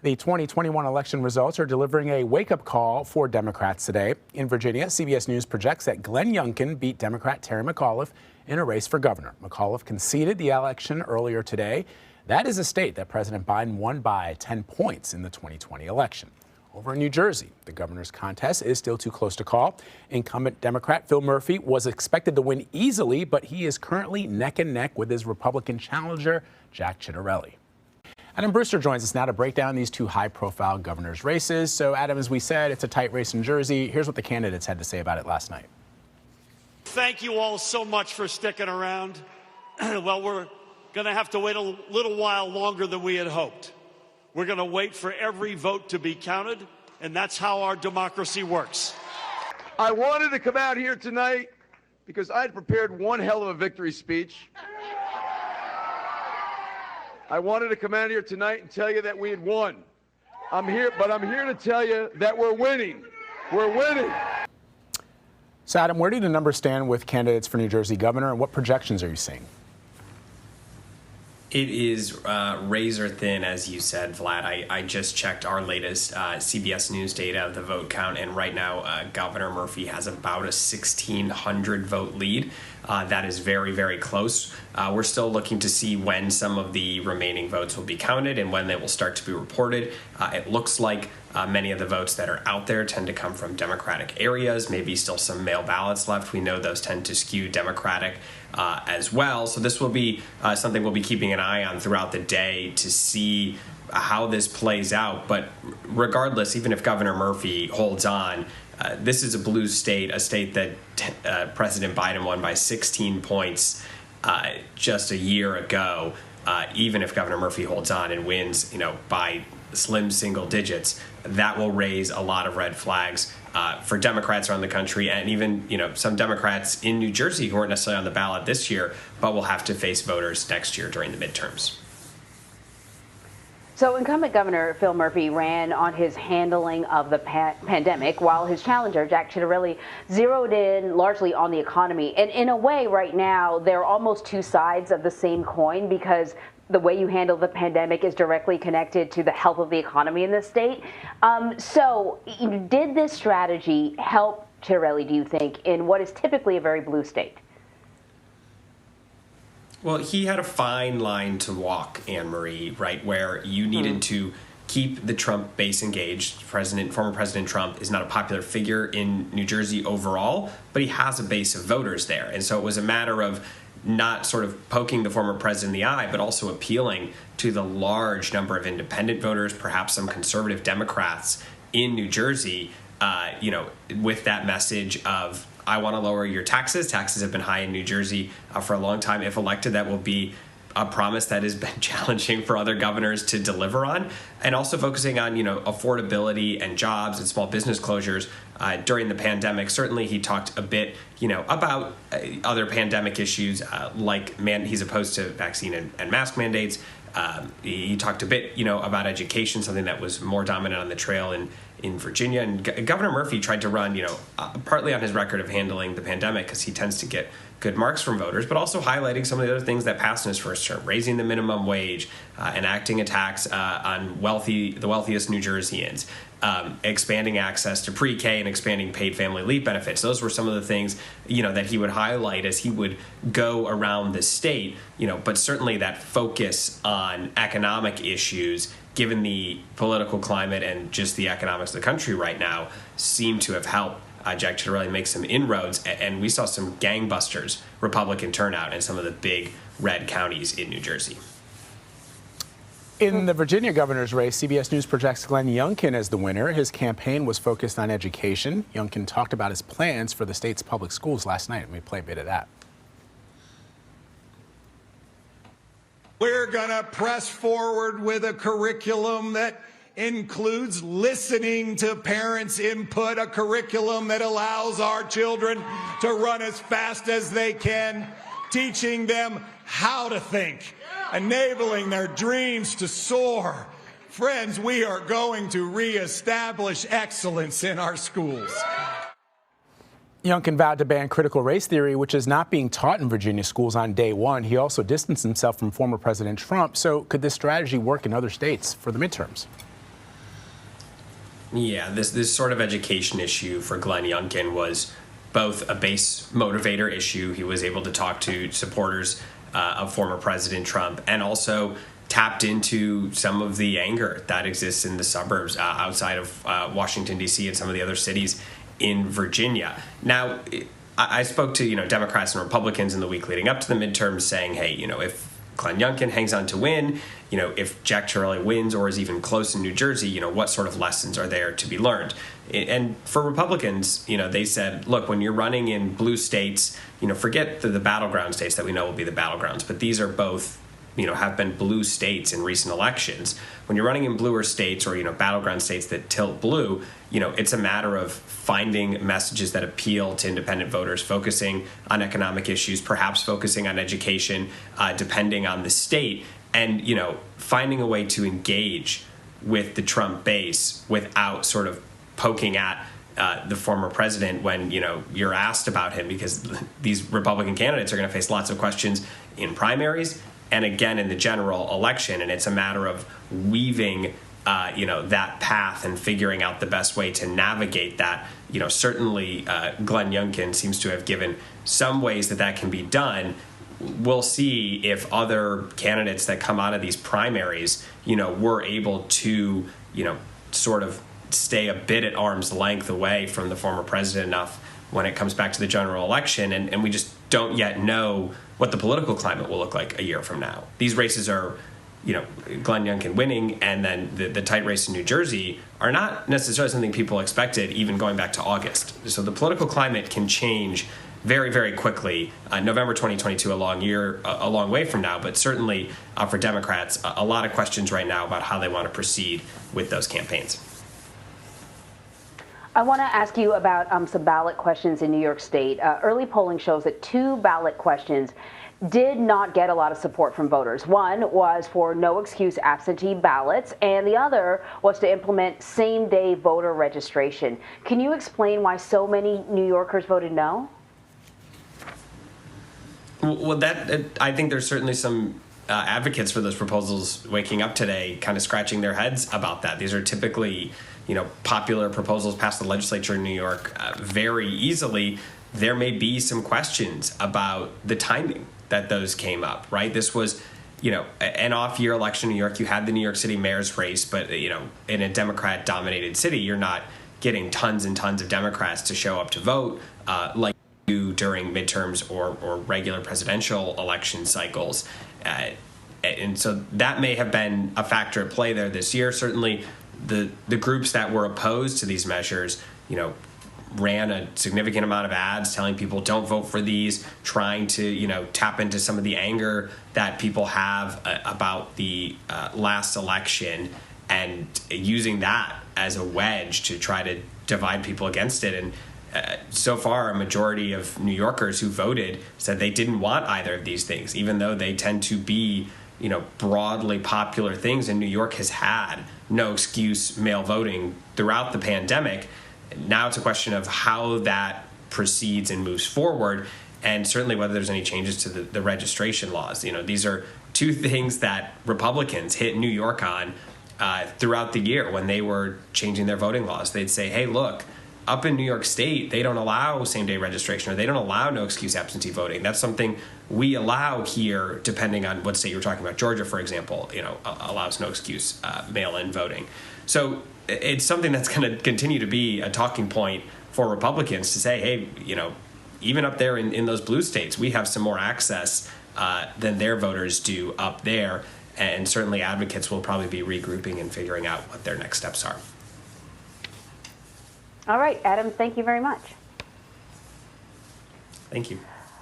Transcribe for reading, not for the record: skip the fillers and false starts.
The 2021 election results are delivering a wake-up call for Democrats today. In Virginia, CBS News projects that Glenn Youngkin beat Democrat Terry McAuliffe in a race for governor. McAuliffe conceded the election earlier today. That is a state that President Biden won by 10 points in the 2020 election. Over in New Jersey, the governor's contest is still too close to call. Incumbent Democrat Phil Murphy was expected to win easily, but he is currently neck and neck with his Republican challenger, Jack Ciattarelli. Adam Brewster joins us now to break down these two high-profile governor's races. So, Adam, as we said, it's a tight race in Jersey. Here's what the candidates had to say about it last night. Thank you all so much for sticking around. Well, we're going to have to wait a little while longer than we had hoped. We're going to wait for every vote to be counted, and that's how our democracy works. I wanted to come out here tonight because I had prepared one hell of a victory speech. I wanted to come out here tonight and tell you that we had won. I'm here to tell you that we're winning. We're winning. So, Adam, where do the numbers stand with candidates for New Jersey governor, and what projections are you seeing? It is razor thin, as you said, Vlad. I just checked our latest CBS News data of the vote count, and right now Governor Murphy has about a 1,600 vote lead. That is very, very close. We're still looking to see when some of the remaining votes will be counted and when they will start to be reported. It looks like many of the votes that are out there tend to come from Democratic areas, maybe still some mail ballots left. We know those tend to skew Democratic as well. So this will be something we'll be keeping an eye on throughout the day to see how this plays out. But regardless, even if Governor Murphy holds on, this is a blue state, a state that President Biden won by 16 points just a year ago. Even if Governor Murphy holds on and wins, by slim single digits, that will raise a lot of red flags for Democrats around the country, and even some Democrats in New Jersey who weren't necessarily on the ballot this year, but will have to face voters next year during the midterms. So incumbent Governor Phil Murphy ran on his handling of the pandemic, while his challenger, Jack Ciattarelli, zeroed in largely on the economy. And in a way, right now, they're almost two sides of the same coin, because the way you handle the pandemic is directly connected to the health of the economy in the state. So did this strategy help Ciattarelli, do you think, in what is typically a very blue state? Well, he had a fine line to walk, Anne-Marie, right, where you needed to keep the Trump base engaged. Former President Trump is not a popular figure in New Jersey overall, but he has a base of voters there. And so it was a matter of not sort of poking the former president in the eye, but also appealing to the large number of independent voters, perhaps some conservative Democrats in New Jersey, with that message of, I want to lower your taxes. Taxes have been high in New Jersey for a long time. If elected, that will be a promise that has been challenging for other governors to deliver on, and also focusing on, affordability and jobs and small business closures during the pandemic. Certainly, he talked a bit, about other pandemic issues like he's opposed to vaccine and mask mandates. He talked a bit, about education, something that was more dominant on the trail in Virginia. And Governor Murphy tried to run, partly on his record of handling the pandemic, because he tends to get good marks from voters, but also highlighting some of the other things that passed in his first term: raising the minimum wage, enacting a tax on the wealthiest New Jerseyans, expanding access to pre-K, and expanding paid family leave benefits. Those were some of the things, that he would highlight as he would go around the state, but certainly that focus on economic issues, given the political climate and just the economics of the country right now, seem to have helped Jack Ciattarelli make some inroads, and we saw some gangbusters Republican turnout in some of the big red counties in New Jersey. In the Virginia governor's race, CBS News projects Glenn Youngkin as the winner. His campaign was focused on education. Youngkin talked about his plans for the state's public schools last night. Let me play a bit of that. We're going to press forward with a curriculum that includes listening to parents' input, a curriculum that allows our children to run as fast as they can, teaching them how to think, enabling their dreams to soar. Friends, we are going to reestablish excellence in our schools. Youngkin vowed to ban critical race theory, which is not being taught in Virginia schools on day one. He also distanced himself from former President Trump. So could this strategy work in other states for the midterms? Yeah, this sort of education issue for Glenn Youngkin was both a base motivator issue. He was able to talk to supporters of former President Trump, and also tapped into some of the anger that exists in the suburbs outside of Washington, D.C. and some of the other cities in Virginia. Now, I spoke to Democrats and Republicans in the week leading up to the midterms saying, hey, if Glenn Youngkin hangs on to win, if Jack Ciattarelli wins or is even close in New Jersey, what sort of lessons are there to be learned? And for Republicans, they said, look, when you're running in blue states, forget the battleground states that we know will be the battlegrounds, but these are both have been blue states in recent elections. When you're running in bluer states or, battleground states that tilt blue, it's a matter of finding messages that appeal to independent voters, focusing on economic issues, perhaps focusing on education, depending on the state, and, finding a way to engage with the Trump base without sort of poking at the former president when, you're asked about him, because these Republican candidates are going to face lots of questions in primaries and again in the general election, and it's a matter of weaving that path and figuring out the best way to navigate that. Certainly Glenn Youngkin seems to have given some ways that can be done. We'll see if other candidates that come out of these primaries, were able to, sort of stay a bit at arm's length away from the former president enough when it comes back to the general election. And we just don't yet know what the political climate will look like a year from now. These races are, Glenn Youngkin winning, and then the tight race in New Jersey are not necessarily something people expected even going back to August. So the political climate can change very, very quickly. November 2022, a long way from now, but certainly for Democrats, a lot of questions right now about how they want to proceed with those campaigns. I want to ask you about some ballot questions in New York State. Early polling shows that 2 ballot questions did not get a lot of support from voters. One was for no excuse absentee ballots, and the other was to implement same-day voter registration. Can you explain why so many New Yorkers voted no? Well, I think there's certainly some advocates for those proposals waking up today kind of scratching their heads about that. These are typically popular proposals passed the legislature in New York very easily. There may be some questions about the timing that those came up, right? This was, an off-year election in New York. You had the New York City mayor's race, but, in a Democrat-dominated city, you're not getting tons and tons of Democrats to show up to vote like you do during midterms or regular presidential election cycles. And so that may have been a factor at play there this year. Certainly, the groups that were opposed to these measures, ran a significant amount of ads telling people don't vote for these, trying to, tap into some of the anger that people have about the last election, and using that as a wedge to try to divide people against it. And so far, a majority of New Yorkers who voted said they didn't want either of these things, even though they tend to be broadly popular things. And New York has had no excuse mail voting throughout the pandemic. Now it's a question of how that proceeds and moves forward, and certainly whether there's any changes to the registration laws. These are 2 things that Republicans hit New York on throughout the year when they were changing their voting laws. They'd say, hey, look, up in New York State, they don't allow same-day registration, or they don't allow no-excuse absentee voting. That's something we allow here, depending on what state you're talking about. Georgia, for example, allows no-excuse mail-in voting. So it's something that's going to continue to be a talking point for Republicans to say, hey, even up there in those blue states, we have some more access than their voters do up there. And certainly advocates will probably be regrouping and figuring out what their next steps are. All right, Adam, thank you very much. Thank you.